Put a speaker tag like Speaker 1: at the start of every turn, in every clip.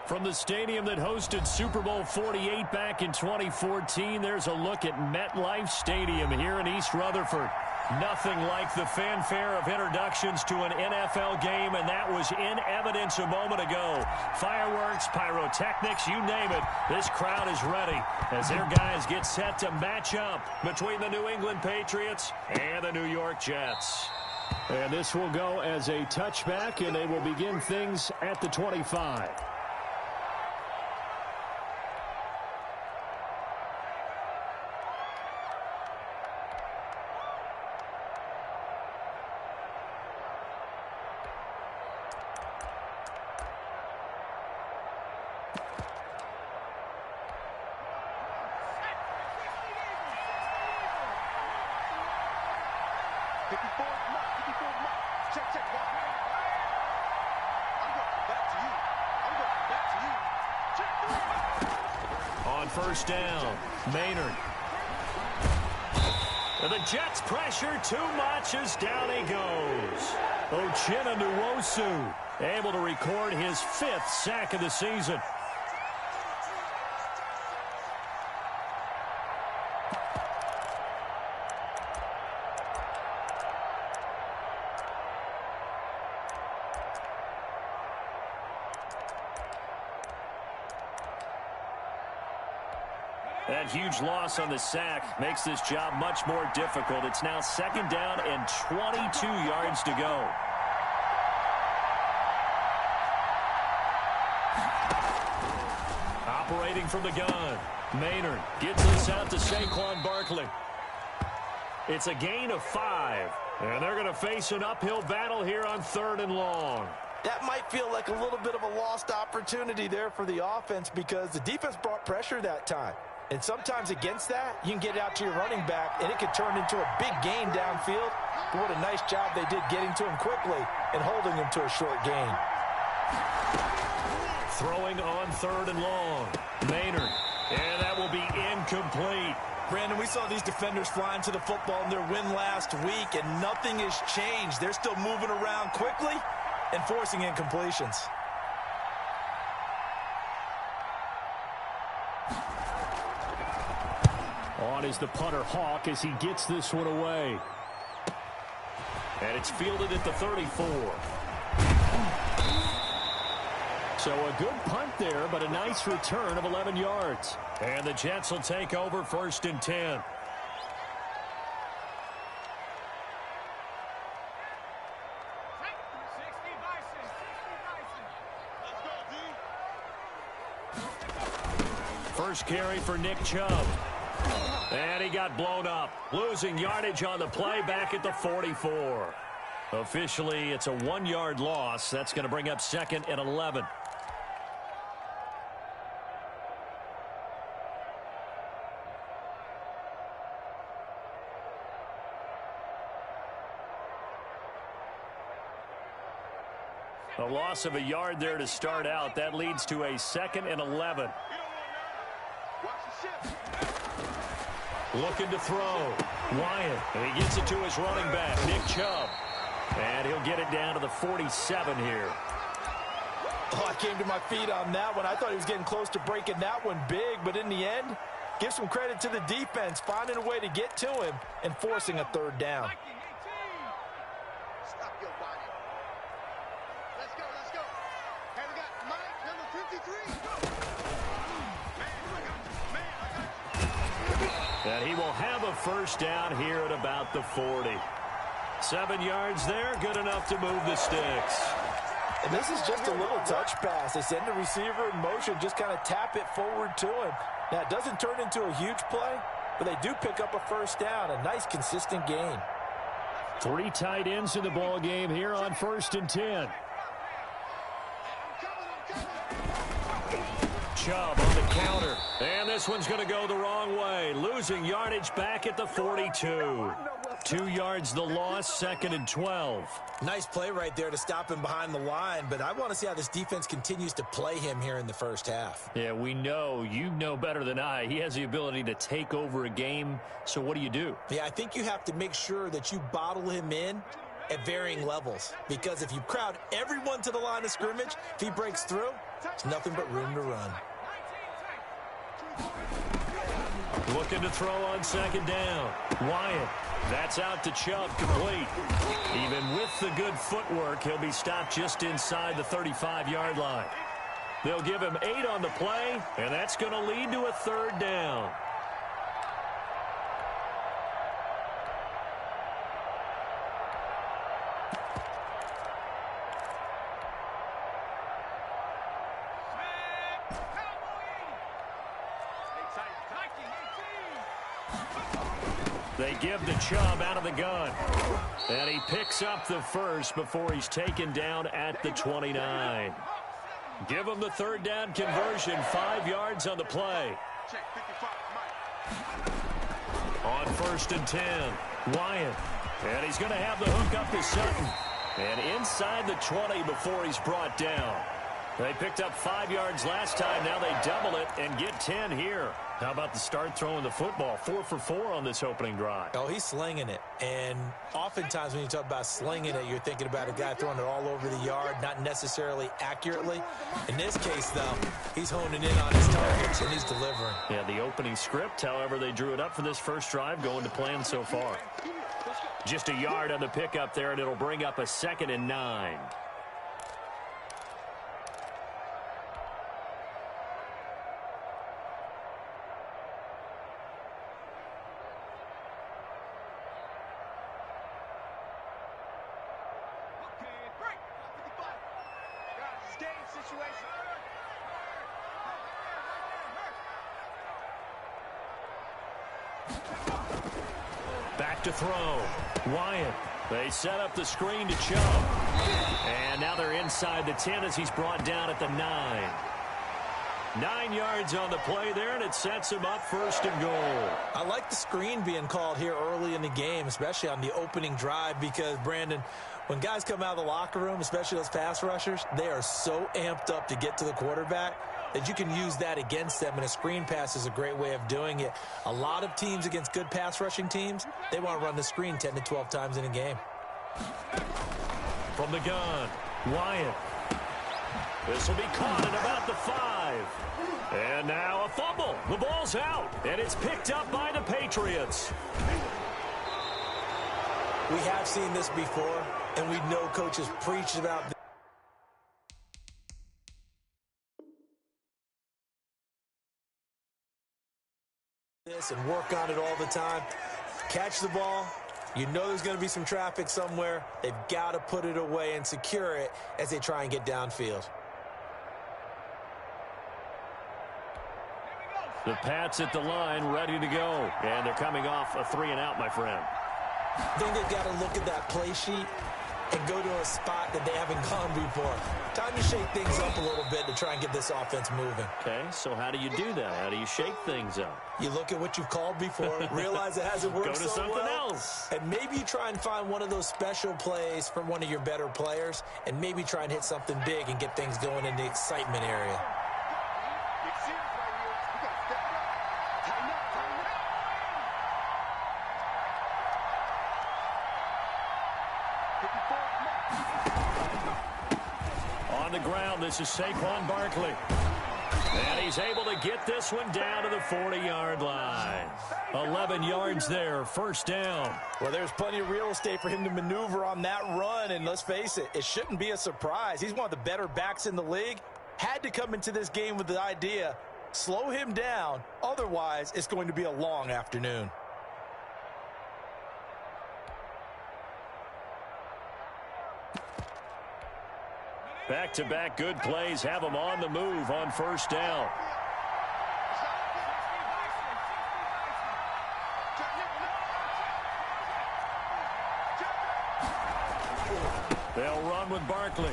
Speaker 1: From the stadium that hosted Super Bowl 48 back in 2014, there's a look at MetLife Stadium here in East Rutherford. Nothing like the fanfare of introductions to an NFL game, and that was in evidence a moment ago. Fireworks, pyrotechnics, you name it. This crowd is ready as their guys get set to match up between the New England Patriots and the New York Jets. And this will go as a touchback, and they will begin things at the 25. On first down, Maynard. And the Jets pressure too much as down he goes. Uchenna Nwosu able to record his 5th sack of the season. That huge loss on the sack makes this job much more difficult. It's now 2nd down and 22 yards to go. Operating from the gun, Maynard gets this out to Saquon Barkley. It's a gain of 5, and they're going to face an uphill battle here on 3rd and long.
Speaker 2: That might feel like a little bit of a lost opportunity there for the offense because the defense brought pressure that time. And sometimes against that, you can get out to your running back, and it could turn into a big gain downfield. But what a nice job they did getting to him quickly and holding him to a short gain.
Speaker 1: Throwing on 3rd and long. Maynard. And that will be incomplete.
Speaker 2: Brandon, we saw these defenders flying to the football in their win last week, and nothing has changed. They're still moving around quickly and forcing incompletions.
Speaker 1: On is the punter Hawk as he gets this one away. And it's fielded at the 34. So a good punt there, but a nice return of 11 yards. And the Jets will take over 1st and 10. First carry for Nick Chubb. And he got blown up, losing yardage on the play back at the 44. Officially, it's a 1-yard loss. That's going to bring up 2nd and 11. A loss of a yard there to start out. That leads to a 2nd and 11. Looking to throw. Wyatt. And he gets it to his running back, Nick Chubb. And he'll get it down to the 47 here.
Speaker 2: Oh, I came to my feet on that one. I thought he was getting close to breaking that one big, but in the end, give some credit to the defense, finding a way to get to him and forcing a 3rd down.
Speaker 3: Stop your body. Let's go, let's go. Hey, we got Mike, number 53.
Speaker 1: And he will have a 1st down here at about the 40. 7 yards there, good enough to move the sticks.
Speaker 2: And this is just a little touch pass. They send the receiver in motion, just kind of tap it forward to him. Now, it doesn't turn into a huge play, but they do pick up a 1st down, a nice, consistent gain.
Speaker 1: 3 tight ends in the ball game here on 1st and 10. Chubb on the counter. And this one's going to go the wrong way. Losing yardage back at the 42. 2 yards the loss, 2nd and 12.
Speaker 2: Nice play right there to stop him behind the line, but I want to see how this defense continues to play him here in the 1st half.
Speaker 1: Yeah, we know. You know better than I. He has the ability to take over a game, so what do you do?
Speaker 2: Yeah, I think you have to make sure that you bottle him in at varying levels. Because if you crowd everyone to the line of scrimmage, if he breaks through, there's nothing but room to run.
Speaker 1: Looking to throw on second down. Wyatt. That's out to Chubb, complete. Even with the good footwork, he'll be stopped just inside the 35-yard line. They'll give him 8 on the play, and that's going to lead to a third down. They give the Chubb out of the gun. And he picks up the first before he's taken down at the 29. Give him the third down conversion. 5 yards on the play. On 1st and 10, Wyatt. And he's going to have the hook up to Sutton. And inside the 20 before he's brought down. They picked up 5 yards last time. Now they double it and get 10 here. How about the start throwing the football? 4 for 4 on this opening drive.
Speaker 2: Oh, he's slinging it. And oftentimes when you talk about slinging it, you're thinking about a guy throwing it all over the yard, not necessarily accurately. In this case, though, he's honing in on his targets, and he's delivering.
Speaker 1: Yeah, the opening script, however, they drew it up for this first drive, going to plan so far. Just a yard on the pickup there, and it'll bring up a 2nd and 9. Back to throw. Wyatt. They set up the screen to Chubb. And now they're inside the 10 as he's brought down at the 9. 9 yards on the play there, and it sets him up 1st and goal.
Speaker 2: I like the screen being called here early in the game, especially on the opening drive, because, Brandon, when guys come out of the locker room, especially those pass rushers, they are so amped up to get to the quarterback that you can use that against them, and a screen pass is a great way of doing it. A lot of teams against good pass rushing teams, they want to run the screen 10 to 12 times in a game.
Speaker 1: From the gun, Wyatt. This will be caught at about the 5. And now a fumble. The ball's out, and it's picked up by the Patriots.
Speaker 2: We have seen this before, and we know coaches preach about this and work on it all the time. Catch the ball. You know there's going to be some traffic somewhere. They've got to put it away and secure it as they try and get downfield.
Speaker 1: The Pats at the line, ready to go. And they're coming off a 3-and-out, my friend.
Speaker 2: I think they've got to look at that play sheet and go to a spot that they haven't gone before. Time to shake things up a little bit to try and get this offense moving.
Speaker 1: Okay, so how do you do that? How do you shake things up?
Speaker 2: You look at what you've called before, realize it hasn't worked
Speaker 1: Go to
Speaker 2: so
Speaker 1: something
Speaker 2: well,
Speaker 1: else.
Speaker 2: and maybe you try and find one of those special plays from one of your better players, and maybe try and hit something big and get things going in the excitement area. On the ground, this is Saquon Barkley. And he's able to get this one down to the 40-yard line. 11 yards there, 1st down. Well, there's plenty of real estate for him to maneuver on that run, and let's face it, it shouldn't be a surprise. He's one of the better backs in the league. Had to come into this game with the idea, slow him down, otherwise it's going to be a long afternoon. Back-to-back good plays have him on the move on 1st down. They'll run with Barkley.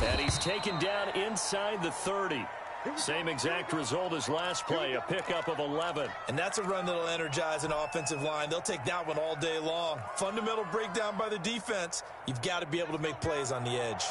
Speaker 2: And he's taken down inside the 30. Same exact result as last play, a pickup of 11. And that's a run that'll energize an offensive line. They'll take that one all day long. Fundamental breakdown by the defense. You've got to be able to make plays on the edge.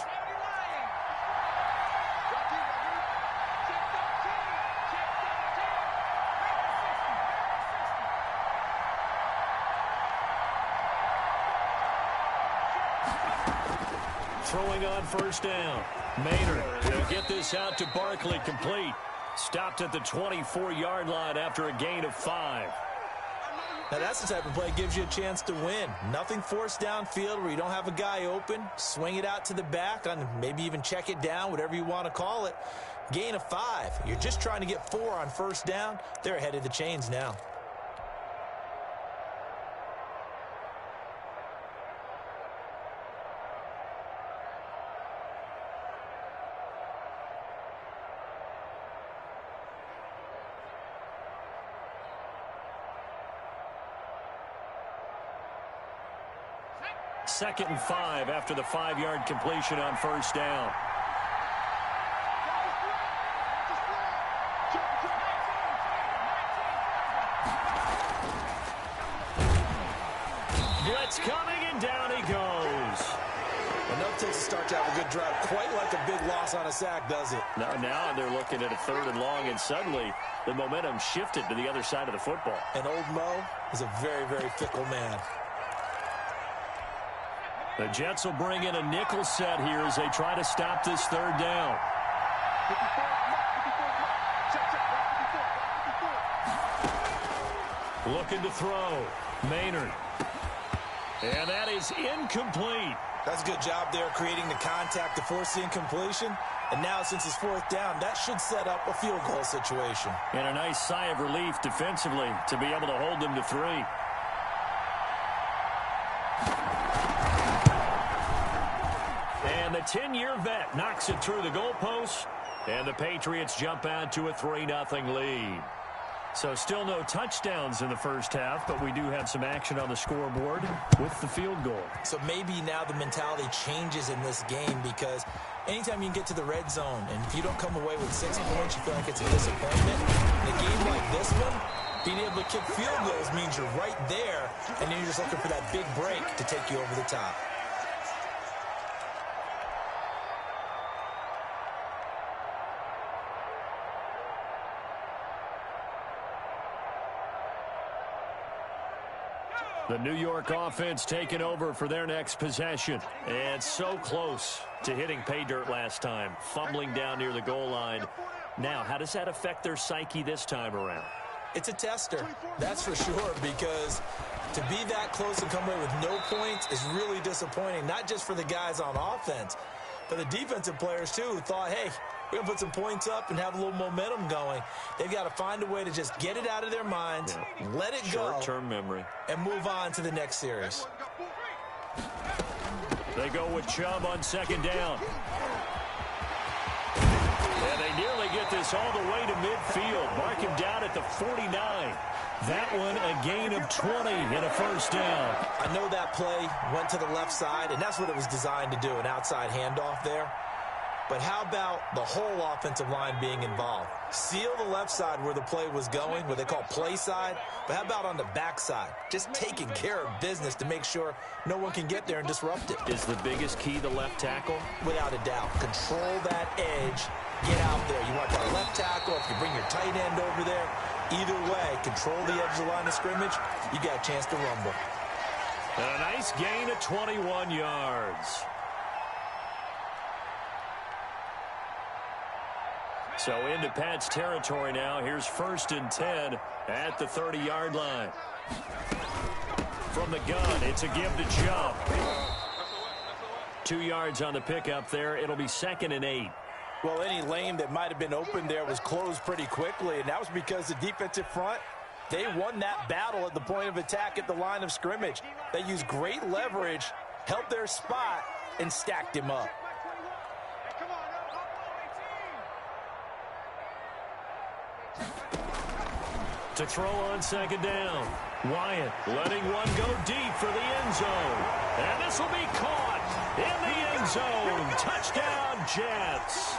Speaker 1: throwing on first down. Maynard will get this out to Barkley, complete. Stopped at the 24-yard line after a gain of 5.
Speaker 2: Now that's the type of play that gives you a chance to win. Nothing forced downfield where you don't have a guy open. Swing it out to the back, and maybe even check it down, whatever you want to call it. Gain of 5. You're just trying to get 4 on first down. They're ahead of the chains now.
Speaker 1: Second and 5 after the 5-yard completion on first down. Blitz coming, and down he goes.
Speaker 2: Enough takes to start to have a good drive. Quite like a big loss on a sack, does it?
Speaker 1: Now they're looking at a 3rd and long, and suddenly the momentum shifted to the other side of the football.
Speaker 2: And old Mo is a very, very fickle man.
Speaker 1: The Jets will bring in a nickel set here as they try to stop this 3rd down. Looking to throw. Maynard. And that is incomplete.
Speaker 2: That's a good job there creating the contact to force the incompletion. And now since it's 4th down, that should set up a field goal situation.
Speaker 1: And a nice sigh of relief defensively to be able to hold them to 3. And the 10-year vet knocks it through the goalpost, and the Patriots jump out to a 3-0 lead. So still no touchdowns in the first half, but we do have some action on the scoreboard with the field goal.
Speaker 2: So maybe now the mentality changes in this game, because anytime you can get to the red zone, and if you don't come away with 6 points, you feel like it's a disappointment. In a game like this one, being able to kick field goals means you're right there, and then you're just looking for that big break to take you over the top.
Speaker 1: The New York offense taking over for their next possession. And so close to hitting pay dirt last time, fumbling down near the goal line. Now, how does that affect their psyche this time around?
Speaker 2: It's a tester, that's for sure, because to be that close and come away with no points is really disappointing, not just for the guys on offense, but the defensive players, too, who thought, hey, we're going to put some points up and have a little momentum going. They've got to find a way to just get it out of their minds, let it go,
Speaker 1: short-term memory,
Speaker 2: and move on to the next series.
Speaker 1: They go with Chubb on 2nd down. And they nearly get this all the way to midfield. Mark him down at the 49. That one a gain of 20 and a first down.
Speaker 2: I know that play went to the left side, and that's what it was designed to do, an outside handoff there. But how about the whole offensive line being involved? Seal the left side where the play was going, what they call play side. But how about on the back side? Just taking care of business to make sure no one can get there and disrupt it.
Speaker 1: Is the biggest key the left tackle?
Speaker 2: Without a doubt. Control that edge. Get out there. You want that left tackle. If you bring your tight end over there, either way, control the edge of the line of scrimmage, you got a chance to rumble.
Speaker 1: And a nice gain of 21 yards. So into Pat's territory now. Here's 1st and 10 at the 30-yard line. From the gun, it's a give to Chubb. 2 yards on the pickup there. It'll be 2nd and 8.
Speaker 2: Well, any lane that might have been open there was closed pretty quickly, and that was because the defensive front, they won that battle at the point of attack at the line of scrimmage. They used great leverage, held their spot, and stacked him up.
Speaker 1: To throw on 2nd down. Wyatt letting one go deep for the end zone. And this will be caught in the end zone. Touchdown, Jets.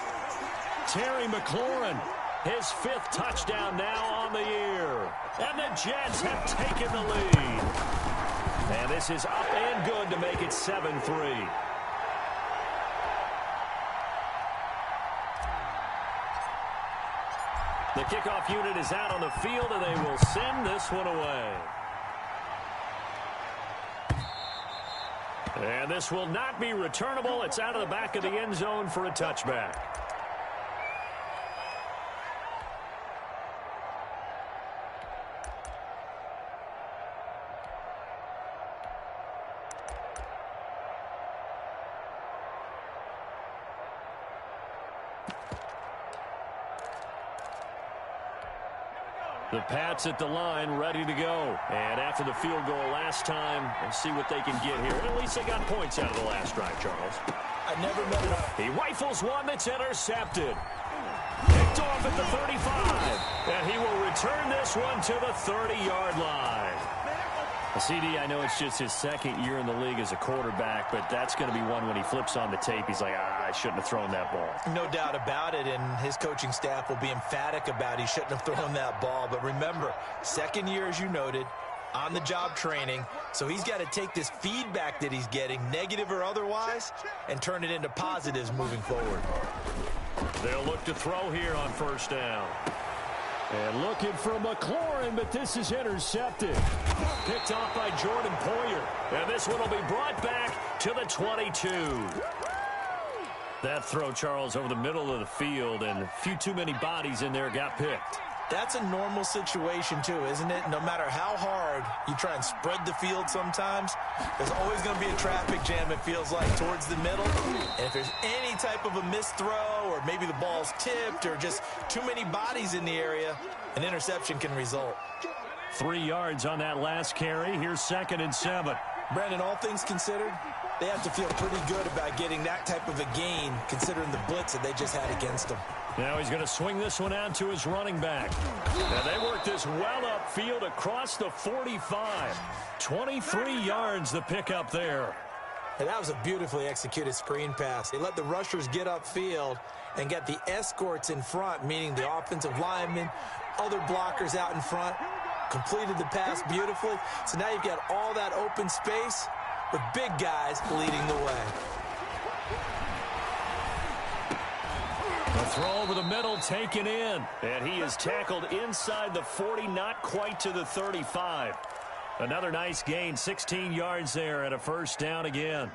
Speaker 1: Terry McLaurin, his 5th touchdown now on the year. And the Jets have taken the lead. And this is up and good to make it 7-3. The kickoff unit is out on the field, and they will send this one away. And this will not be returnable. It's out of the back of the end zone for a touchback. The Pats at the line, ready to go. And after the field goal last time, let's see what they can get here. At least they got points out of the last drive, Charles.
Speaker 2: I never met it.
Speaker 1: He rifles one that's intercepted. Picked off at the 35. And he will return this one to the 30-yard line. CD, I know it's just his second year in the league as a quarterback, but that's going to be one when he flips on the tape. He's like, I shouldn't have thrown that ball.
Speaker 2: No doubt about it, and his coaching staff will be emphatic about he shouldn't have thrown that ball. But remember, second year, as you noted, on-the-job training, so he's got to take this feedback that he's getting, negative or otherwise, and turn it into positives moving forward.
Speaker 1: They'll look to throw here on first down. And looking for McLaurin, but this is intercepted. Picked off by Jordan Poyer. And this one will be brought back to the 22. That throw, Charles, over the middle of the field, and a few too many bodies in there got picked.
Speaker 2: That's a normal situation, too, isn't it? No matter how hard you try and spread the field sometimes, there's always going to be a traffic jam, it feels like, towards the middle. And if there's any type of a missed throw, or maybe the ball's tipped, or just too many bodies in the area, an interception can result.
Speaker 1: 3 yards on that last carry. Here's 2nd and 7.
Speaker 2: Brandon, all things considered, they have to feel pretty good about getting that type of a gain, considering the blitz that they just had against them.
Speaker 1: Now he's going to swing this one out to his running back. And they work this well upfield across the 45. 23 yards the pickup there.
Speaker 2: And that was a beautifully executed screen pass. They let the rushers get upfield and get the escorts in front, meaning the offensive linemen, other blockers out in front, completed the pass beautifully. So now you've got all that open space with big guys leading the way.
Speaker 1: A throw over the middle, taken in. And he is tackled inside the 40, not quite to the 35. Another nice gain, 16 yards there and a first down again.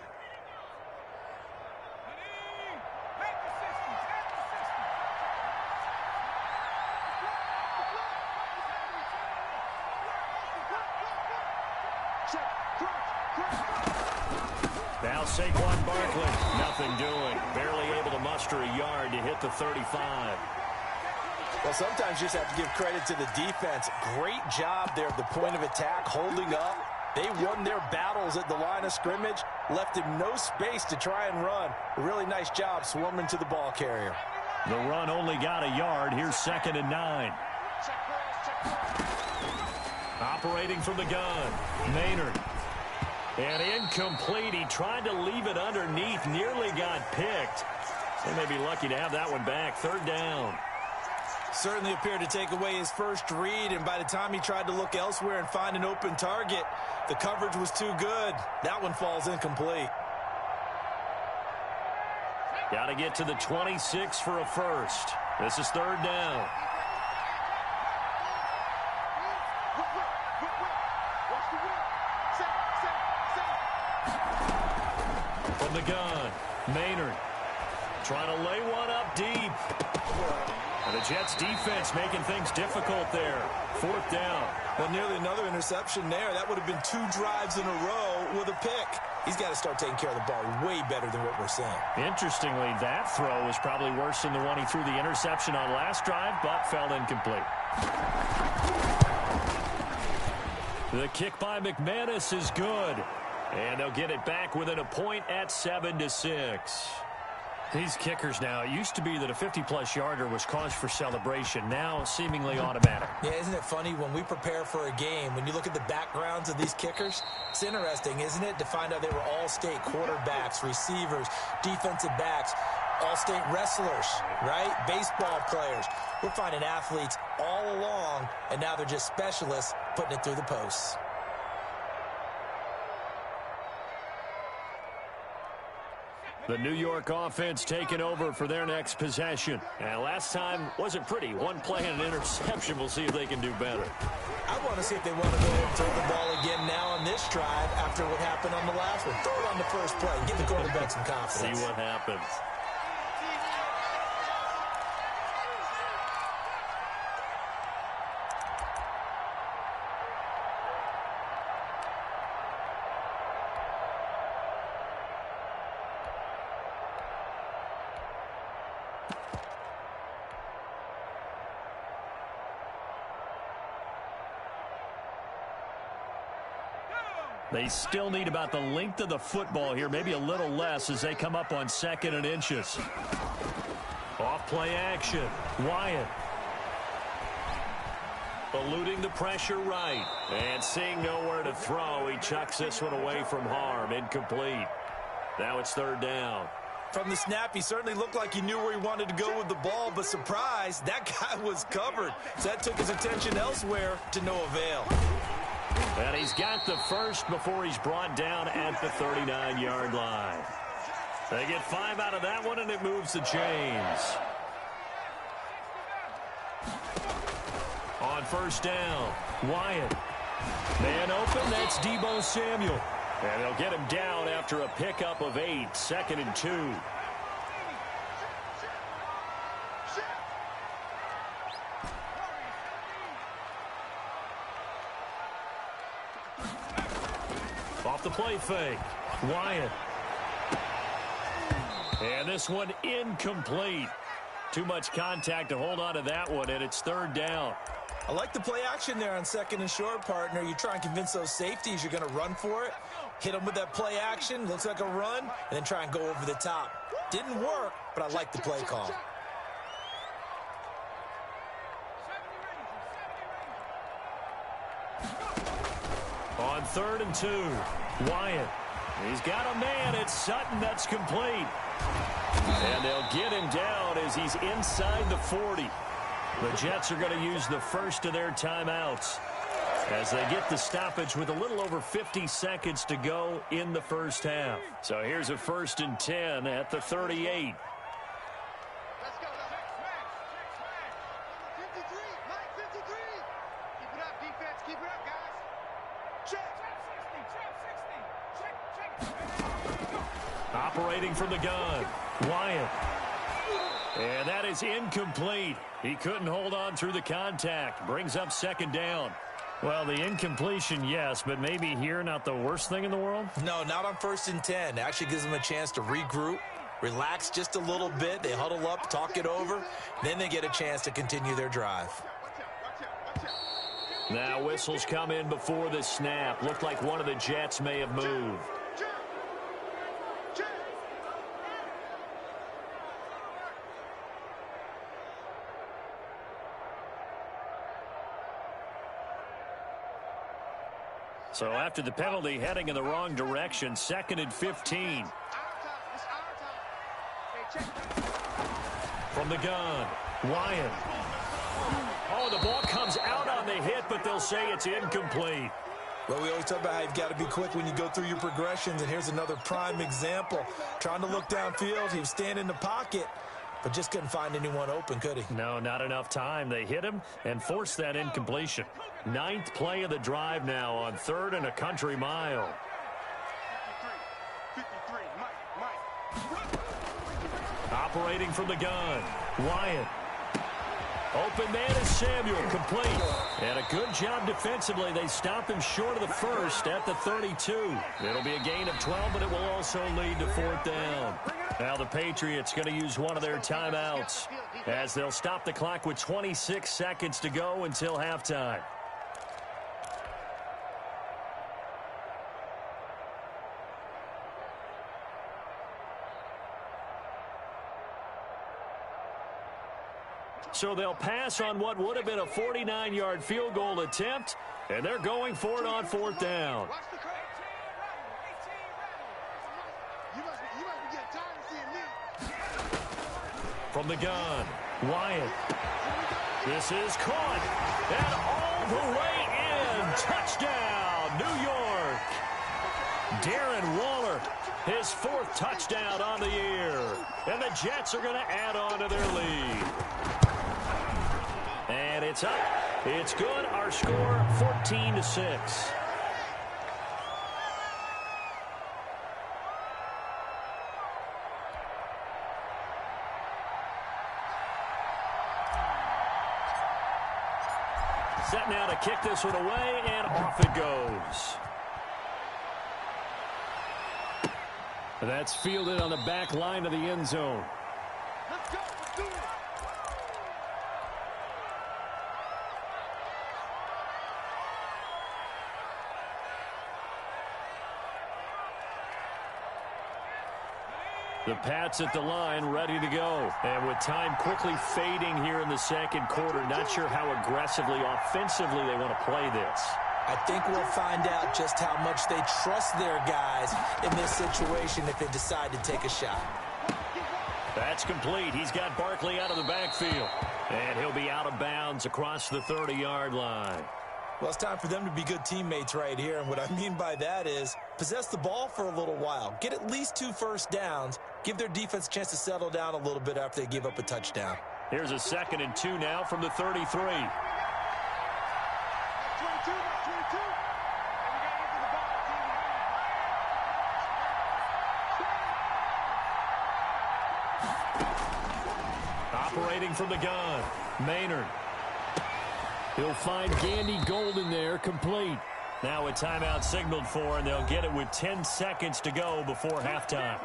Speaker 1: Now Saquon Barkley, nothing doing. Barely able to muster a yard to hit the 35.
Speaker 2: Well, sometimes you just have to give credit to the defense. Great job there at the point of attack, holding up. They won their battles at the line of scrimmage, left him no space to try and run. A really nice job swarming to the ball carrier.
Speaker 1: The run only got a yard. Here's 2nd and 9. Operating from the gun, Maynard. And incomplete. He tried to leave it underneath, nearly got picked. They may be lucky to have that one back. 3rd down.
Speaker 2: Certainly appeared to take away his first read, and by the time he tried to look elsewhere and find an open target, the coverage was too good. That one falls incomplete.
Speaker 1: Got to get to the 26 for a first. This is 3rd down. From the gun, Maynard trying to lay one up deep. And the Jets defense making things difficult there. 4th down.
Speaker 2: Well, nearly another interception there. That would have been 2 drives in a row with a pick. He's got to start taking care of the ball way better than what we're seeing.
Speaker 1: Interestingly, that throw was probably worse than the one he threw the interception on last drive, but fell incomplete. The kick by McManus is good. And they'll get it back within a point at 7-6. These kickers now, it used to be that a 50-plus yarder was cause for celebration. Now, seemingly automatic.
Speaker 2: Yeah, isn't it funny when we prepare for a game, when you look at the backgrounds of these kickers, it's interesting, isn't it, to find out they were all-state quarterbacks, receivers, defensive backs, all-state wrestlers, right? Baseball players. We're finding athletes all along, and now they're just specialists putting it through the posts.
Speaker 1: The New York offense taking over for their next possession. And last time wasn't pretty. One play and an interception. We'll see if they can do better.
Speaker 2: I want to see if they want to go ahead and throw the ball again now on this drive after what happened on the last one. Throw it on the first play. Give the quarterback some confidence.
Speaker 1: See what happens. They still need about the length of the football here, maybe a little less as they come up on 2nd and inches. Off play action. Wyatt. Eluding the pressure right. And seeing nowhere to throw, he chucks this one away from harm. Incomplete. Now it's 3rd down.
Speaker 2: From the snap, he certainly looked like he knew where he wanted to go with the ball, but surprise, that guy was covered. So that took his attention elsewhere to no avail.
Speaker 1: And he's got the first before he's brought down at the 39-yard line. They get 5 out of that one, and it moves the chains. On 1st down, Wyatt. Man open, that's Deebo Samuel. And they'll get him down after a pickup of 8, 2nd and 2. Off the play fake. Wyatt. And this one incomplete. Too much contact to hold on to that one, and it's 3rd down.
Speaker 2: I like the play action there on 2nd and short, partner. You try and convince those safeties you're going to run for it. Hit them with that play action. Looks like a run. And then try and go over the top. Didn't work, but I like the play call.
Speaker 1: On 3rd and 2, Wyatt. He's got a man. It's Sutton. That's complete. And they'll get him down as he's inside the 40. The Jets are going to use the first of their timeouts as they get the stoppage with a little over 50 seconds to go in the first half. So here's a 1st and 10 at the 38.
Speaker 3: Let's go. 53, Mike, 53. Keep it up, defense. Keep it up, guys. Check.
Speaker 1: Operating from the gun, Wyatt. And that is incomplete. He couldn't hold on through the contact. Brings up 2nd down. Well, the incompletion, yes, but maybe here not the worst thing in the world?
Speaker 2: No, not on 1st and 10. It actually gives them a chance to regroup, relax just a little bit. They huddle up, talk it over. Then they get a chance to continue their drive.
Speaker 1: Now whistles come in before the snap. Looked like one of the Jets may have moved. So after the penalty, heading in the wrong direction, 2nd and 15. From the gun, Wyatt. Oh, the ball comes out on the hit, but they'll say it's incomplete.
Speaker 2: Well, we always talk about how you've got to be quick when you go through your progressions, and here's another prime example. Trying to look downfield, he was standing in the pocket, but just couldn't find anyone open, could he?
Speaker 1: No, not enough time. They hit him and forced that incompletion. 9th play of the drive now on 3rd and a country mile.
Speaker 3: 53, Mike.
Speaker 1: Operating from the gun, Wyatt. Open man is Samuel, complete. And a good job defensively. They stop him short of the first at the 32. It'll be a gain of 12, but it will also lead to 4th down. Now the Patriots going to use one of their timeouts as they'll stop the clock with 26 seconds to go until halftime. So they'll pass on what would have been a 49-yard field goal attempt, and they're going for it on 4th down.
Speaker 3: Watch the crowd. You must be getting tired of seeing me.
Speaker 1: From the gun, Wyatt. This is caught, and all the way in. Touchdown, New York. Darren Waller, his 4th touchdown on the year. And the Jets are going to add on to their lead. And it's up. It's good. Our score, 14-6. Set now to kick this one away, and off it goes. That's fielded on the back line of the end zone.
Speaker 3: Let's go. Let's do it.
Speaker 1: The Pats at the line, ready to go. And with time quickly fading here in the second quarter, not sure how aggressively, offensively they want to play this.
Speaker 2: I think we'll find out just how much they trust their guys in this situation if they decide to take a shot.
Speaker 1: That's complete. He's got Barkley out of the backfield. And he'll be out of bounds across the 30-yard line.
Speaker 2: Well, it's time for them to be good teammates right here. And what I mean by that is possess the ball for a little while. Get at least 2 first downs. Give their defense a chance to settle down a little bit after they give up a touchdown.
Speaker 1: Here's a 2nd and 2 now from the 33.
Speaker 3: 22, 22. And we got to get to the ball, team.
Speaker 1: Operating from the gun, Maynard. He'll find Gandy Golden there, complete. Now a timeout signaled for, and they'll get it with 10 seconds to go before halftime.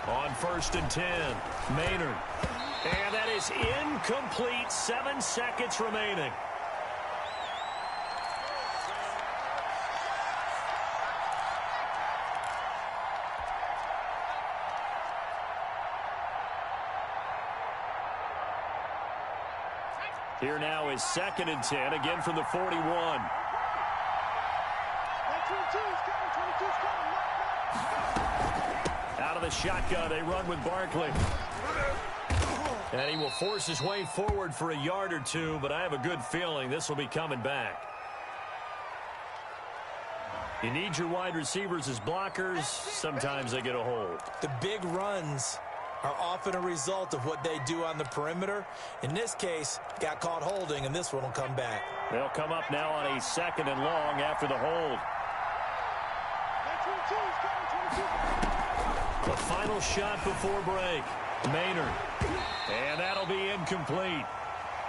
Speaker 1: On 1st and 10, Maynard. And that is incomplete. 7 seconds remaining. Here now is 2nd and 10, again from the 41.
Speaker 3: 22's coming.
Speaker 1: Out of the shotgun, they run with Barkley. And he will force his way forward for a yard or 2, but I have a good feeling this will be coming back. You need your wide receivers as blockers. Sometimes they get a hold.
Speaker 2: The big runs are often a result of what they do on the perimeter. In this case, got caught holding, and this one will come back.
Speaker 1: They'll come up now on a 2nd and long after the hold. The final shot before break. Maynard. And that'll be incomplete.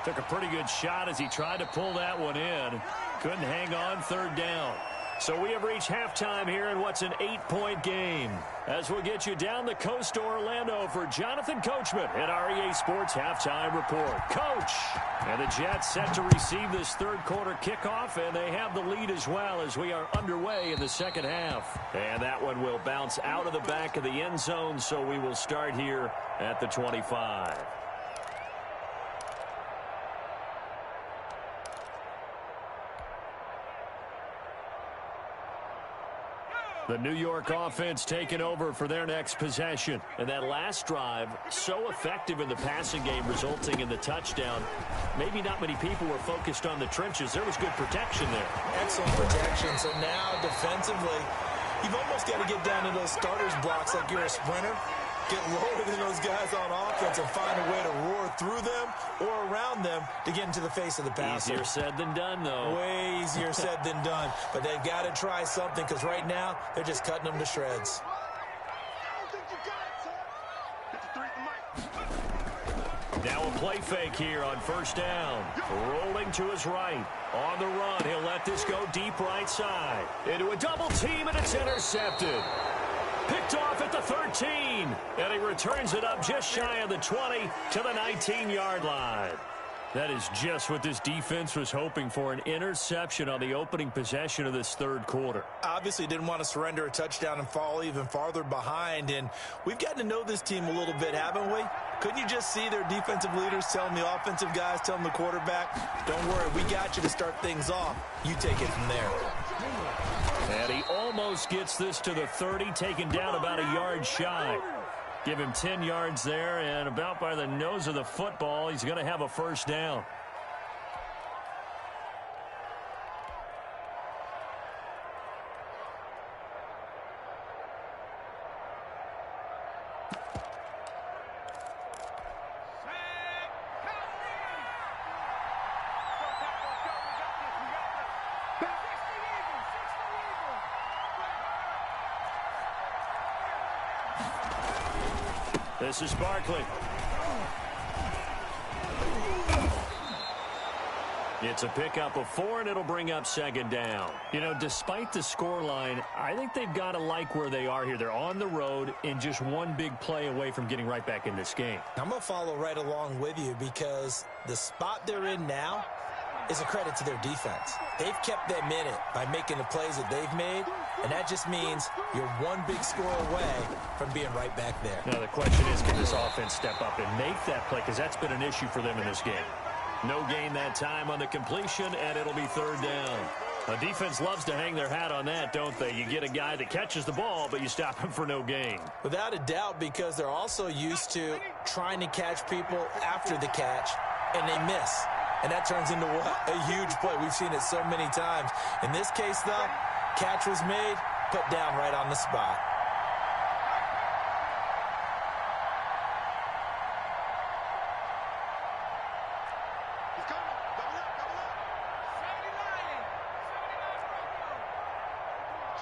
Speaker 1: Took a pretty good shot as he tried to pull that one in. Couldn't hang on, 3rd down. So we have reached halftime here in what's an 8-point game. As we'll get you down the coast to Orlando for Jonathan Coachman at our EA Sports Halftime Report. Coach! And the Jets set to receive this 3rd quarter kickoff, and they have the lead as well as we are underway in the 2nd half. And that one will bounce out of the back of the end zone, so we will start here at the 25. The New York offense taking over for their next possession. And that last drive, so effective in the passing game, resulting in the touchdown. Maybe not many people were focused on the trenches. There was good protection there.
Speaker 2: Excellent protection. So now, defensively, you've almost got to get down to those starters blocks like you're a sprinter. Get lower than those guys on offense and find a way to roar through them or around them to get into the face of the passer.
Speaker 1: Easier said than done, though.
Speaker 2: Way easier said than done. But they've got to try something because right now they're just cutting them to shreds.
Speaker 3: I don't think you got it, son.
Speaker 1: Now a play fake here on 1st down. Rolling to his right. On the run, he'll let this go deep right side. Into a double team, and it's intercepted. Picked off at the 13, and he returns it up just shy of the 20 to the 19-yard line. That is just what this defense was hoping for, an interception on the opening possession of this 3rd quarter.
Speaker 2: Obviously didn't want to surrender a touchdown and fall even farther behind, and we've gotten to know this team a little bit, haven't we? Couldn't you just see their defensive leaders telling the offensive guys, telling the quarterback, don't worry, we got you to start things off. You take it from there.
Speaker 1: And he almost gets this to the 30, taken down about a yard shy. Give him 10 yards there, and about by the nose of the football, he's going to have a first down. This is Barkley. It's a pickup of 4, and it'll bring up second down. You know, despite the scoreline, I think they've got to like where they are here. They're on the road and just one big play away from getting right back in this game.
Speaker 2: I'm going to follow right along with you because the spot they're in now is a credit to their defense. They've kept them in it by making the plays that they've made, and that just means you're one big score away from being right back there.
Speaker 1: Now the question is, can this offense step up and make that play? Because that's been an issue for them in this game. No gain that time on the completion, and it'll be third down. A defense loves to hang their hat on that, don't they? You get a guy that catches the ball, but you stop him for no gain.
Speaker 2: Without a doubt, because they're also used to trying to catch people after the catch, and they miss. And that turns into a huge play. We've seen it so many times. In this case, though, catch was made, put down right on the spot.
Speaker 3: He's coming. Double up, double up.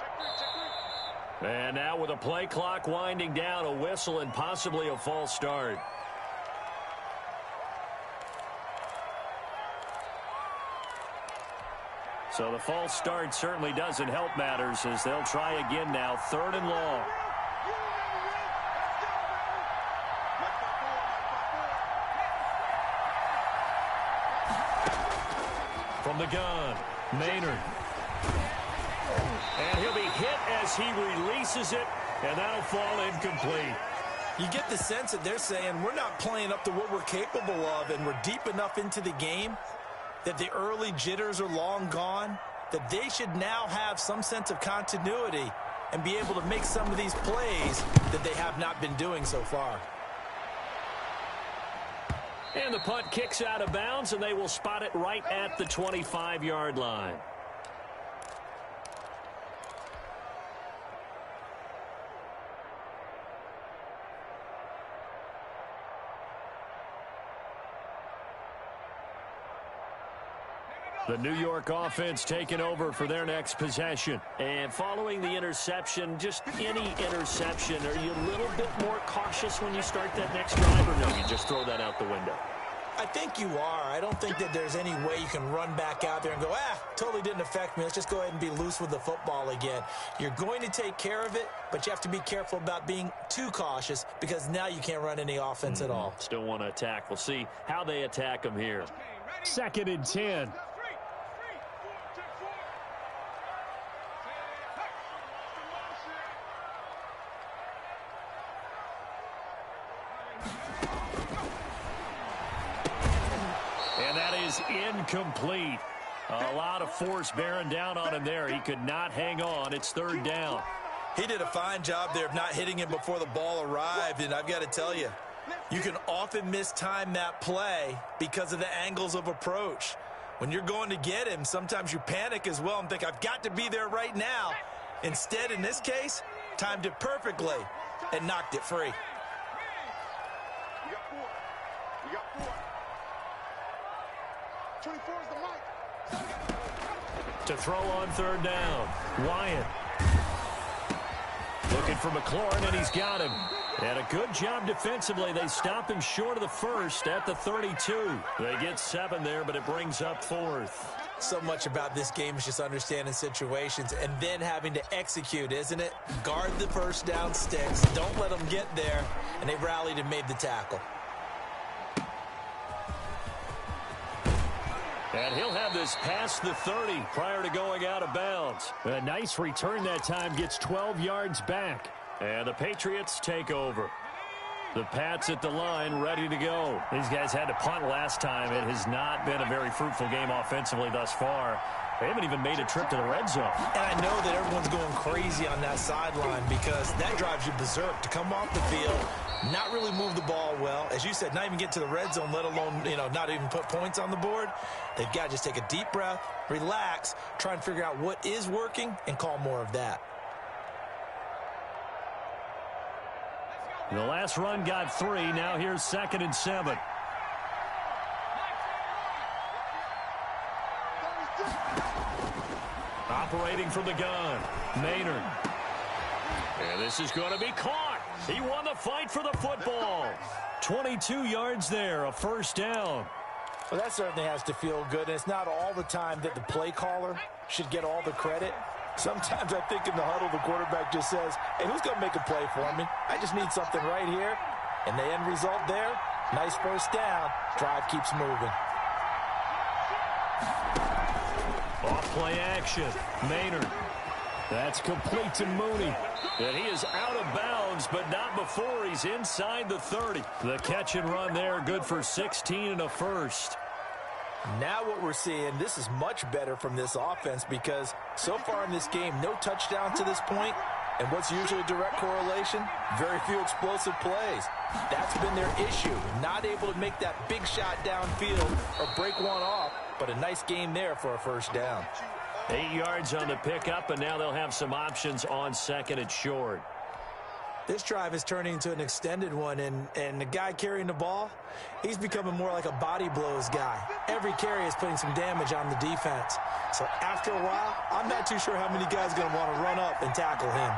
Speaker 3: 79. Check three.
Speaker 1: And now with a play clock winding down, a whistle and possibly a false start. So the false start certainly doesn't help matters as they'll try again now. Third and long. From the gun, Maynard. And he'll be hit as he releases it, and that'll fall incomplete.
Speaker 2: You get the sense that they're saying we're not playing up to what we're capable of, and we're deep enough into the game that the early jitters are long gone, that they should now have some sense of continuity and be able to make some of these plays that they have not been doing so far.
Speaker 1: And the punt kicks out of bounds, and they will spot it right at the 25-yard line. The New York offense taking over for their next possession. And following the interception, just any interception, are you a little bit more cautious when you start that next drive, or no, you just throw that out the window?
Speaker 2: I think you are. I don't think that there's any way you can run back out there and go, totally didn't affect me. Let's just go ahead and be loose with the football again. You're going to take care of it, but you have to be careful about being too cautious because now you can't run any offense at all.
Speaker 1: Still want to attack. We'll see how they attack them here. 2nd and 10. And that is incomplete. A lot of force bearing down on him there. He could not hang on. It's third down.
Speaker 2: He did a fine job there of not hitting him before the ball arrived, and I've got to tell you, you can often mistime that play because of the angles of approach. When you're going to get him, sometimes you panic as well and think, I've got to be there right now. Instead, in this case, timed it perfectly and knocked it free.
Speaker 3: You got 4. You got 4. 24 is the mic.
Speaker 1: To throw on third down. Wyatt. Looking for McLaurin, and he's got him. And a good job defensively. They stop him short of the first at the 32. They get 7 there, but it brings up 4th.
Speaker 2: So much about this game is just understanding situations and then having to execute, isn't it? Guard the first down sticks. Don't let them get there. And they rallied and made the tackle.
Speaker 1: And he'll have this past the 30 prior to going out of bounds. A nice return that time, gets 12 yards back. And the Patriots take over. The Pats at the line, ready to go. These guys had to punt last time. It has not been a very fruitful game offensively thus far. They haven't even made a trip to the red zone.
Speaker 2: And I know that everyone's going crazy on that sideline because that drives you berserk to come off the field, not really move the ball well. As you said, not even get to the red zone, let alone, not even put points on the board. They've got to just take a deep breath, relax, try and figure out what is working, and call more of that.
Speaker 1: The last run got 3. Now here's 2nd and 7. Operating from the gun, Maynard. And this is going to be caught. He won the fight for the football. 22 yards there, a first down.
Speaker 2: Well, that certainly has to feel good. And it's not all the time that the play caller should get all the credit. Sometimes I think in the huddle, the quarterback just says, hey, who's going to make a play for me? I just need something right here. And the end result there, nice first down. Drive keeps moving.
Speaker 1: Off play action, Maynard. That's complete to Mooney. And he is out of bounds, but not before he's inside the 30. The catch and run there, good for 16 and a first.
Speaker 2: Now what we're seeing, this is much better from this offense because so far in this game, no touchdowns to this point. And what's usually a direct correlation? Very few explosive plays. That's been their issue. Not able to make that big shot downfield or break one off, but a nice game there for a first down.
Speaker 1: 8 yards on the pickup, and now they'll have some options on 2nd and short.
Speaker 2: This drive is turning into an extended one, and the guy carrying the ball, he's becoming more like a body blows guy. Every carry is putting some damage on the defense. So after a while, I'm not too sure how many guys are going to want to run up and tackle him.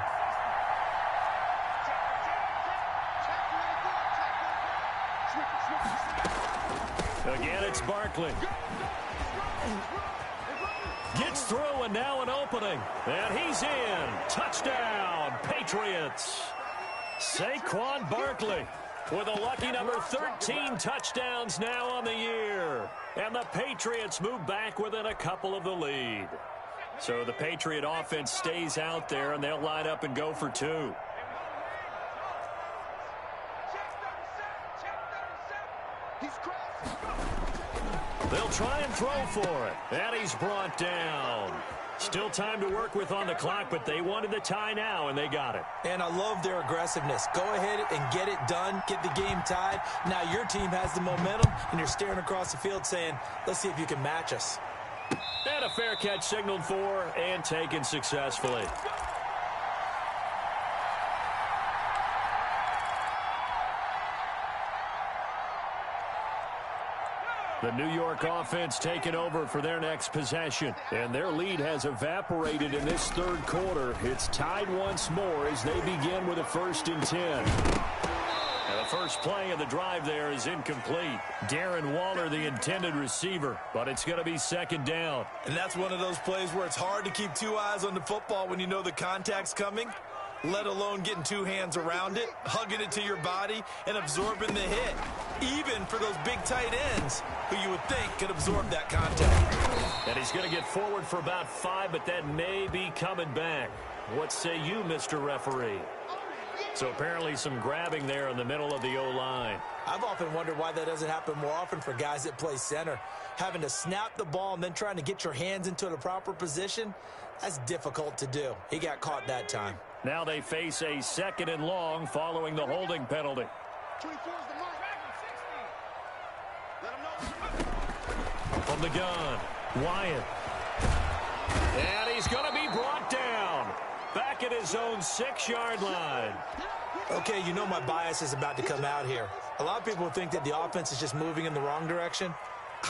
Speaker 1: Again, it's Barkley. Gets through, and now an opening. And he's in. Touchdown, Patriots. Saquon Barkley with a lucky number 13 touchdowns now on the year. And the Patriots move back within a couple of the lead. So the Patriot offense stays out there, and they'll line up and go for 2. They'll try and throw for it. And he's brought down. Still time to work with on the clock, but they wanted the tie now, and they got it.
Speaker 2: And I love their aggressiveness. Go ahead and get it done. Get the game tied. Now your team has the momentum, and you're staring across the field saying, let's see if you can match us.
Speaker 1: And a fair catch signaled for and taken successfully. The New York offense taking over for their next possession. And their lead has evaporated in this third quarter. It's tied once more as they begin with a 1st and 10. And the first play of the drive there is incomplete. Darren Waller, the intended receiver, but it's going to be 2nd down.
Speaker 2: And that's one of those plays where it's hard to keep 2 eyes on the football when you know the contact's coming, let alone getting 2 hands around it, hugging it to your body, and absorbing the hit. Even for those big tight ends who you would think could absorb that contact.
Speaker 1: And he's going to get forward for about 5, but that may be coming back. What say you, Mr. Referee? So apparently some grabbing there in the middle of the O-line.
Speaker 2: I've often wondered why that doesn't happen more often for guys that play center. Having to snap the ball and then trying to get your hands into the proper position, that's difficult to do. He got caught that time.
Speaker 1: Now they face a 2nd and long following the holding penalty.
Speaker 3: 24 is the mark. Let him know.
Speaker 1: From the gun, Wyatt. And he's going to be brought down. Back at his own 6-yard line.
Speaker 2: Okay, you know my bias is about to come out here. A lot of people think that the offense is just moving in the wrong direction.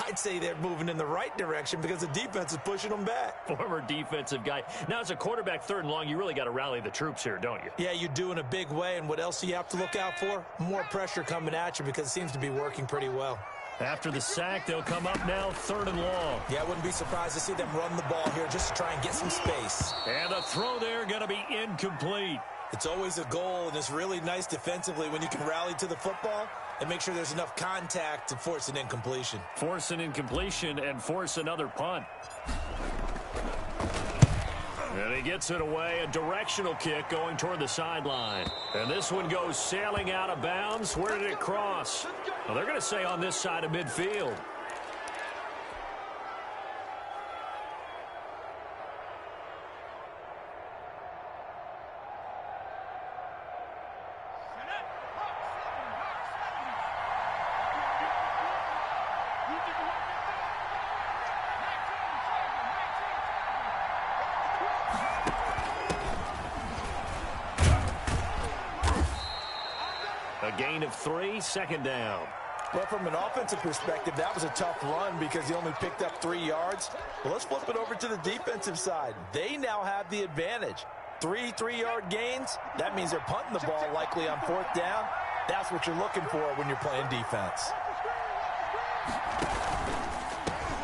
Speaker 2: I'd say they're moving in the right direction because the defense is pushing them back.
Speaker 1: Former defensive guy. Now, as a quarterback 3rd and long, you really got to rally the troops here, don't you?
Speaker 2: Yeah, you do in a big way. And what else do you have to look out for? More pressure coming at you because it seems to be working pretty well.
Speaker 1: After the sack, they'll come up now 3rd and long.
Speaker 2: Yeah, I wouldn't be surprised to see them run the ball here just to try and get some space.
Speaker 1: And the throw there going to be incomplete.
Speaker 2: It's always a goal, and it's really nice defensively when you can rally to the football and make sure there's enough contact to force an incompletion.
Speaker 1: Force an incompletion and force another punt. And he gets it away, a directional kick going toward the sideline. And this one goes sailing out of bounds. Where did it cross? Well, they're going to say on this side of midfield. A gain of 3, second down.
Speaker 2: Well, from an offensive perspective, that was a tough run because he only picked up 3 yards. Well, let's flip it over to the defensive side. They now have the advantage. 3 3-yard gains. That means they're punting the ball likely on 4th down. That's what you're looking for when you're playing defense.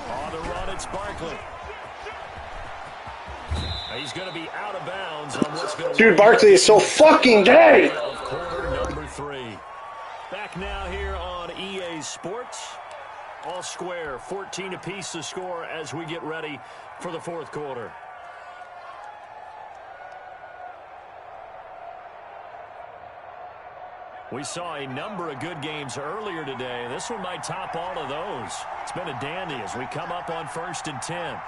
Speaker 1: On the run, it's Barkley. He's going to be out of bounds on what's going to...
Speaker 4: Dude, Barkley is so fucking gay!
Speaker 1: Quarter number 3. Back now here on EA Sports. All square, 14 apiece to score as we get ready for the 4th quarter. We saw a number of good games earlier today. This one might top all of those. It's been a dandy as we come up on 1st and 10.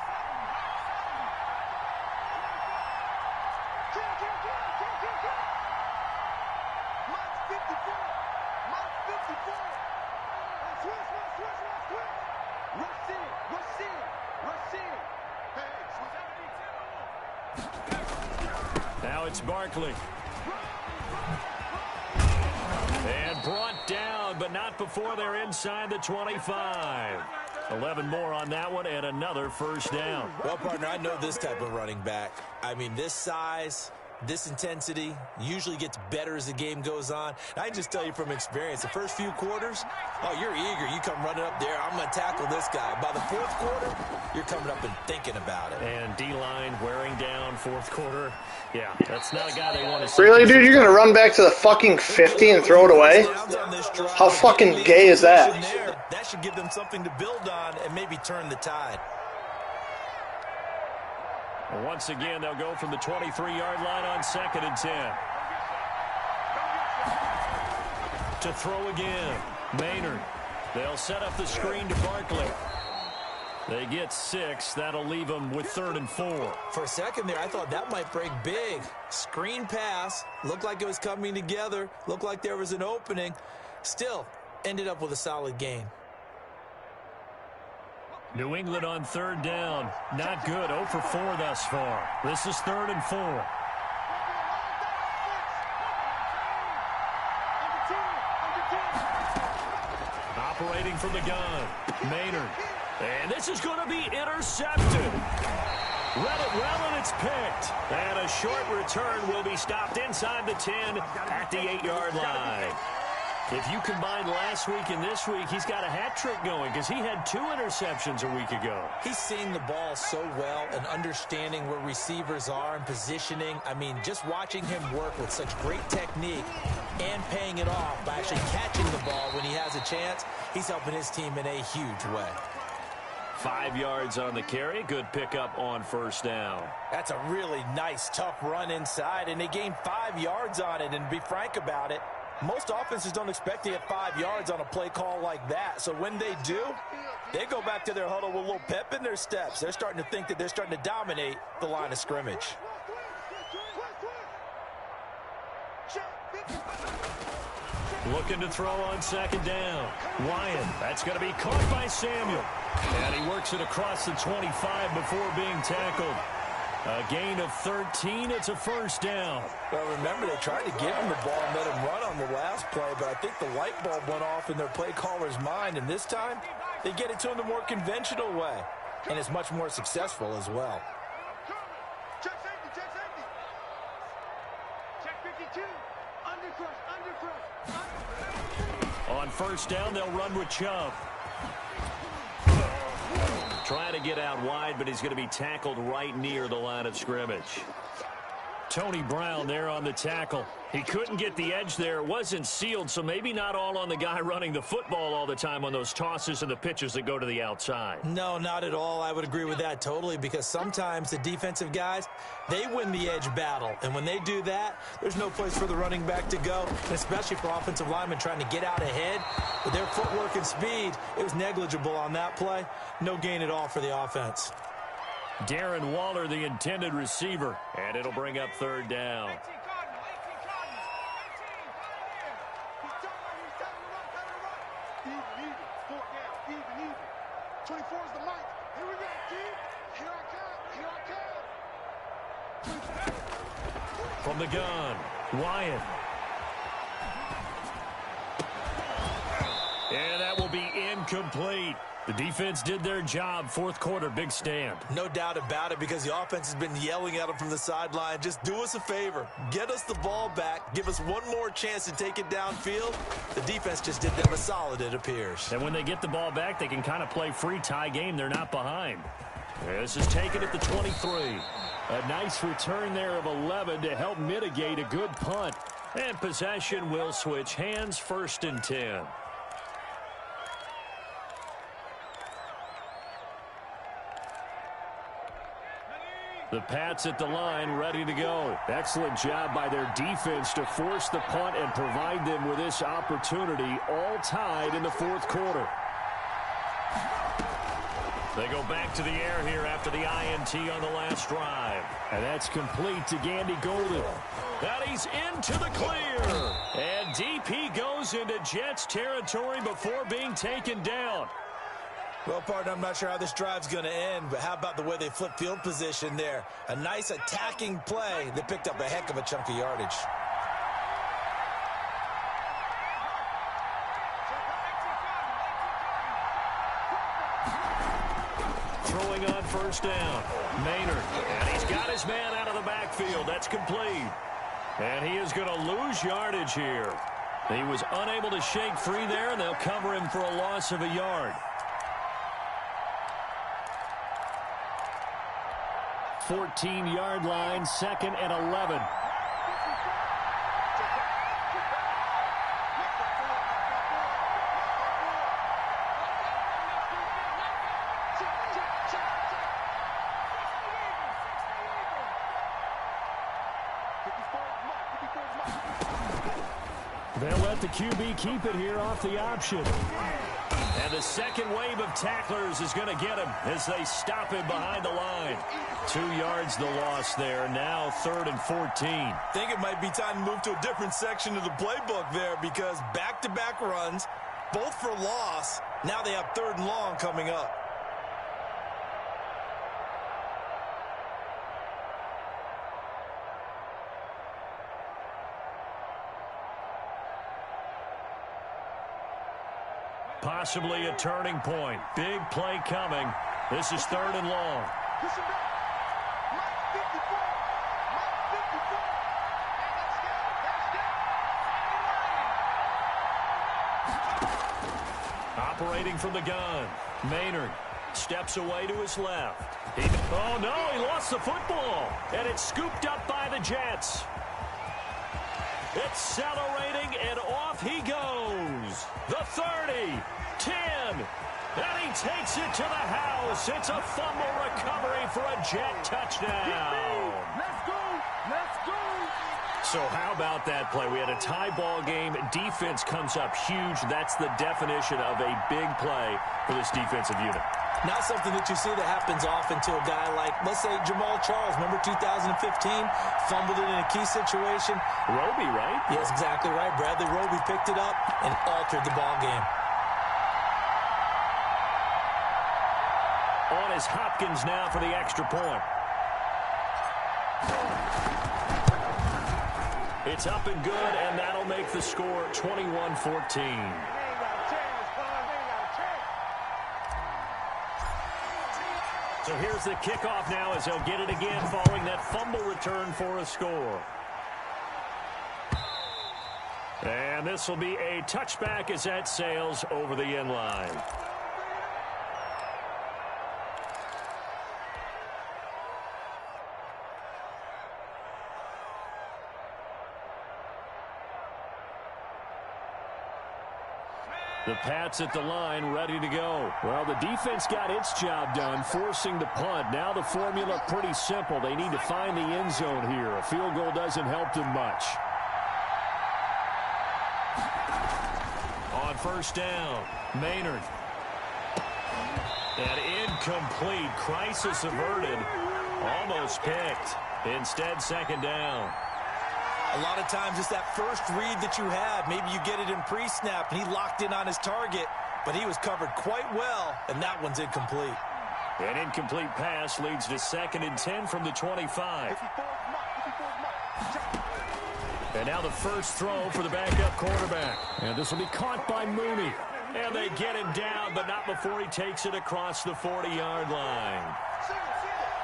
Speaker 1: Now it's Barkley. And brought down, but not before they're inside the 25. 11 more on that one, and another first down.
Speaker 2: Well, partner, I know this type of running back. I mean, this size, this intensity usually gets better as the game goes on. I can just tell you from experience, the first few quarters, oh, you're eager. You come running up there, I'm going to tackle this guy. By the 4th quarter, you're coming up and thinking about it.
Speaker 1: And D-line wearing down 4th quarter. Yeah, that's not a guy they want to see.
Speaker 4: Really, dude? You're going to run back to the fucking 50 and throw it away? How fucking gay is that?
Speaker 2: That should give them something to build on and maybe turn the tide.
Speaker 1: Once again, they'll go from the 23-yard line on 2nd and 10. To throw again, Maynard. They'll set up the screen to Barkley. They get 6. That'll leave them with 3rd and 4.
Speaker 2: For a second there, I thought that might break big. Screen pass. Looked like it was coming together. Looked like there was an opening. Still, ended up with a solid gain.
Speaker 1: New England on 3rd down. Not good. 0 for 4 thus far. This is 3rd and 4. Operating from the gun. Maynard. And this is going to be intercepted. Read it well, and it's picked. And a short return will be stopped inside the 10 at the 8-yard line. If you combine last week and this week, he's got a hat trick going because he had 2 interceptions a week ago.
Speaker 2: He's seeing the ball so well and understanding where receivers are and positioning. I mean, just watching him work with such great technique and paying it off by actually catching the ball when he has a chance, he's helping his team in a huge way.
Speaker 1: 5 yards on the carry. Good pickup on 1st down.
Speaker 2: That's a really nice, tough run inside, and they gained 5 yards on it. And to be frank about it, most offenses don't expect to get 5 yards on a play call like that. So when they do, they go back to their huddle with a little pep in their steps. They're starting to think that they're starting to dominate the line of scrimmage.
Speaker 1: Looking to throw on 2nd down. Ryan, that's going to be caught by Samuel. And he works it across the 25 before being tackled. A gain of 13. It's a first down.
Speaker 2: Well, remember, they tried to give him the ball and let him run on the last play, but I think the light bulb went off in their play caller's mind, and this time they get it to him the more conventional way, and it's much more successful as well.
Speaker 3: Check safety, check safety. Check 52. Undercrush.
Speaker 1: On 1st down, they'll run with Chubb. Trying to get out wide, but he's going to be tackled right near the line of scrimmage. Tony Brown there on the tackle. He couldn't get the edge there. It wasn't sealed, so maybe not all on the guy running the football all the time on those tosses and the pitches that go to the outside. No, not at all. I would agree with that totally, because sometimes the defensive guys, they win the edge battle. And when they do that, there's no place for the running back to go, and especially for offensive linemen trying to get out ahead. With their footwork and speed, it was negligible on that play. No gain at all for the offense. Darren Waller, the intended receiver, and it'll bring up third down. From the gun, Wyatt. And that will be incomplete. The defense did their job. Fourth quarter, big stand. No doubt about it, because the offense has been yelling at them from the sideline. Just do us a favor. Get us the ball back. Give us one more chance to take it downfield. The defense just did them a solid, it appears. And when they get the ball back, they can kind of play free tie game. They're not behind. This is taken at the 23. A nice return there of 11 to help mitigate a good punt. And possession will switch hands, 1st and 10. The Pats at the line, ready to go. Excellent job by their defense to force the punt and provide them with this opportunity, all tied in the fourth quarter. They go back to the air here after the INT on the last drive. And that's complete to Gandy Golden. That he's into the clear. And DP goes into Jets territory before being taken down. Well, partner, I'm not sure how this drive's going to end, but how about the way they flip field position there? A nice attacking play that picked up a heck of a chunk of yardage. Throwing on first down, Maynard. And he's got his man out of the backfield. That's complete. And he is going to lose yardage here. He was unable to shake free there, and they'll cover him for a loss of a yard. 14-yard line, 2nd and 11. They'll let the QB keep it here off the option. And the second wave of tacklers is going to get him as they stop him behind the line. 2 yards the loss there. Now 3rd and 14. Think it might be time to move to a different section of the playbook there, because back-to-back runs, both for loss. Now they have 3rd and long coming up. Possibly a turning point. Big play coming. This is 3rd and long. Operating from the gun, Maynard steps away to his left. Oh, no, he lost the football, and it's scooped up by the Jets. Accelerating, and off he goes. The 30, 10, and he takes it to the house. It's a fumble recovery for a Jet touchdown.
Speaker 3: Let's go! Let's go!
Speaker 1: So how about that play? We had a tie ball game. Defense comes up huge. That's the definition of a big play for this defensive unit. Not something that you see that happens often to a guy like, let's say, Jamal Charles. Remember 2015? Fumbled it in a key situation. Roby, right? Yes, exactly right. Bradley Roby picked it up and altered the ball game. On is Hopkins now for the extra point. It's up and good, and that'll make the score 21-14. So here's the kickoff now as they'll get it again following that fumble return for a score. And this will be a touchback as that sails over the end line. The Pats at the line, ready to go. Well, the defense got its job done, forcing the punt. Now the formula pretty simple. They need to find the end zone here. A field goal doesn't help them much. On first down, Maynard. An incomplete, crisis averted, almost picked. Instead, second down.
Speaker 2: A lot of times it's that first read that you have. Maybe you get it in pre-snap, and he locked in on his target, but he was covered quite well, and that one's incomplete.
Speaker 1: An incomplete pass leads to 2nd and 10 from the 25. And now the first throw for the backup quarterback. And this will be caught by Mooney. And they get him down, but not before he takes it across the 40-yard line.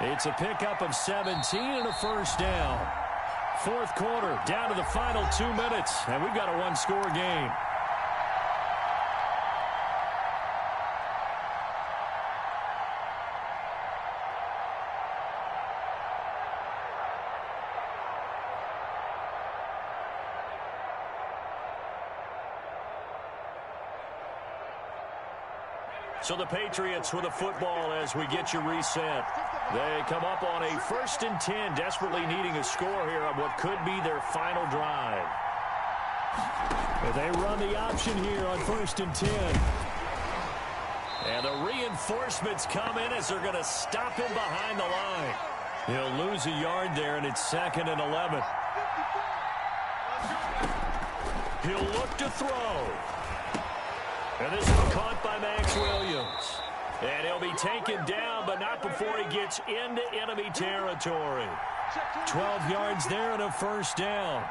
Speaker 1: It's a pickup of 17 and a first down. Fourth quarter, down to the final 2 minutes, and we've got a one-score game. So the Patriots with a football as we get you reset. They come up on a 1st and 10, desperately needing a score here on what could be their final drive. And they run the option here on 1st and 10. And the reinforcements come in as they're going to stop him behind the line. He'll lose a yard there, and it's 2nd and 11. He'll look to throw. And this is caught by Max Williams. And he'll be taken down, but not before he gets into enemy territory. 12 yards there and a first down.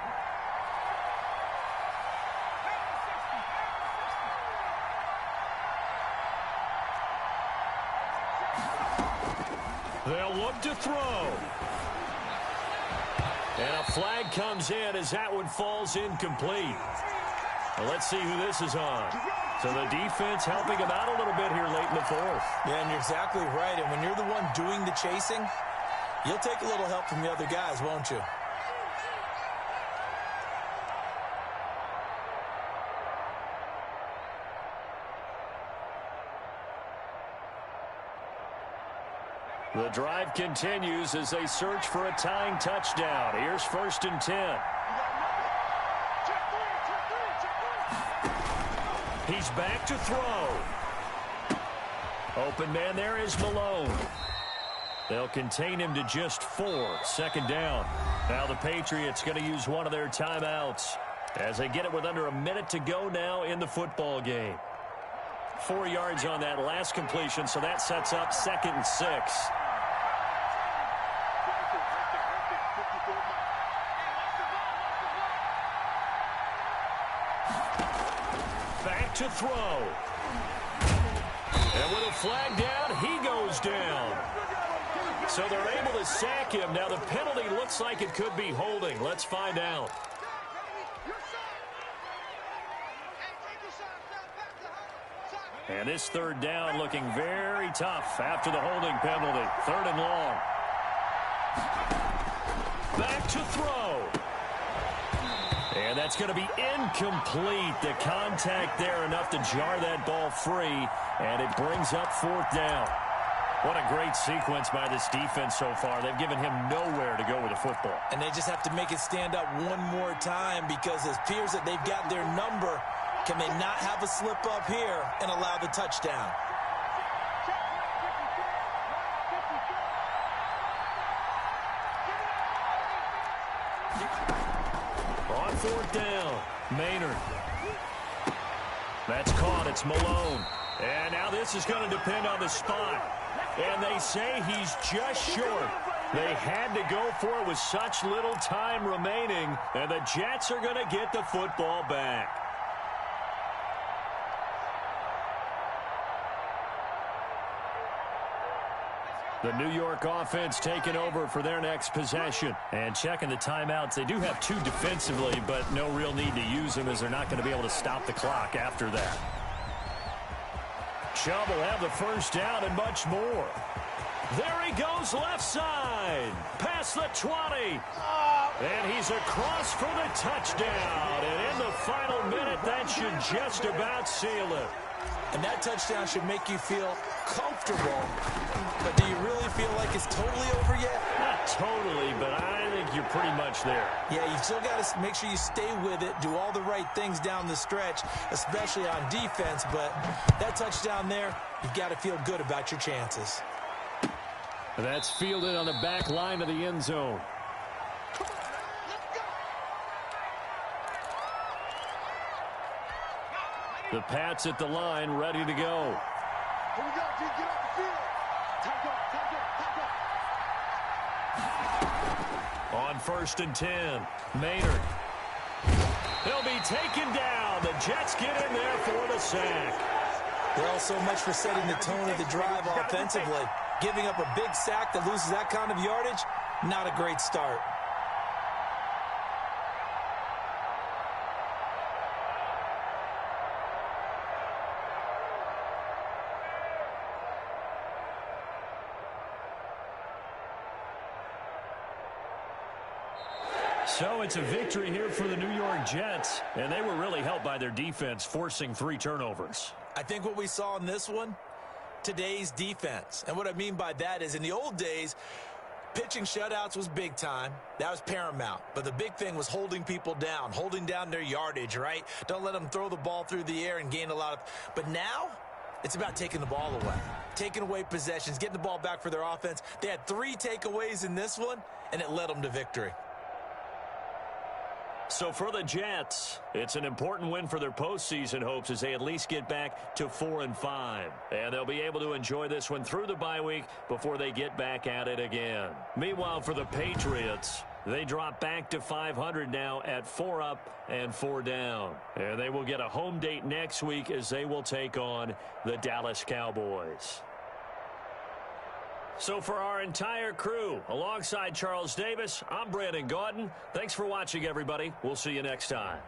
Speaker 1: They'll look to throw. And a flag comes in as that one falls incomplete. Well, let's see who this is on. So the defense helping him out a little bit here late in the fourth.
Speaker 2: Yeah, and you're exactly right. And when you're the one doing the chasing, you'll take a little help from the other guys, won't you?
Speaker 1: The drive continues as they search for a tying touchdown. Here's 1st and 10. He's back to throw. Open man there is Malone. They'll contain him to just 4. 2nd down. Now the Patriots going to use one of their timeouts as they get it with under a minute to go now in the football game. 4 yards on that last completion, so that sets up 2nd and 6. To throw. And with a flag down, he goes down. So they're able to sack him. Now the penalty looks like it could be holding. Let's find out. And this 3rd down looking very tough after the holding penalty. 3rd and long. Back to throw. And that's going to be incomplete. The contact there enough to jar that ball free, and it brings up 4th down. What a great sequence by this defense so far. They've given him nowhere to go with the football.
Speaker 2: And they just have to make it stand up one more time because it appears that they've got their number. Can they not have a slip up here and allow the touchdown?
Speaker 1: On 4th down, Maynard. That's caught. It's Malone. And now this is going to depend on the spot. And they say he's just short. They had to go for it with such little time remaining. And the Jets are going to get the football back. The New York offense taking over for their next possession. And checking the timeouts. They do have 2 defensively, but no real need to use them as they're not going to be able to stop the clock after that. Chubb will have the first down and much more. There he goes left side. Past the 20. And he's across for the touchdown. And in the final minute, that should just about seal it.
Speaker 2: And that touchdown should make you feel comfortable. But do you really feel like it's totally over yet?
Speaker 1: Not totally, but I think you're pretty much there.
Speaker 2: Yeah, you still got to make sure you stay with it, do all the right things down the stretch, especially on defense. But that touchdown there, you've got to feel good about your chances.
Speaker 1: That's fielded on the back line of the end zone. The Pats at the line, ready to go.
Speaker 3: Here we go, dude. Get off the field. Time go.
Speaker 1: On 1st and 10, Maynard. He'll be taken down. The Jets get in there for the sack.
Speaker 2: Well, so much for setting the tone of the drive offensively. Giving up a big sack that loses that kind of yardage, not a great start.
Speaker 1: So it's a victory here for the New York Jets, and they were really helped by their defense, forcing 3 turnovers.
Speaker 2: I think what we saw in this one, today's defense. And what I mean by that is in the old days, pitching shutouts was big time. That was paramount. But the big thing was holding people down, holding down their yardage, right? Don't let them throw the ball through the air and gain a lot of... But now, it's about taking the ball away. Taking away possessions, getting the ball back for their offense. They had 3 takeaways in this one, and it led them to victory.
Speaker 1: So for the Jets, it's an important win for their postseason hopes as they at least get back to 4-5. And they'll be able to enjoy this one through the bye week before they get back at it again. Meanwhile, for the Patriots, they drop back to 500 now at 4 up and 4 down. And they will get a home date next week as they will take on the Dallas Cowboys. So for our entire crew, alongside Charles Davis, I'm Brandon Gaudin. Thanks for watching, everybody. We'll see you next time.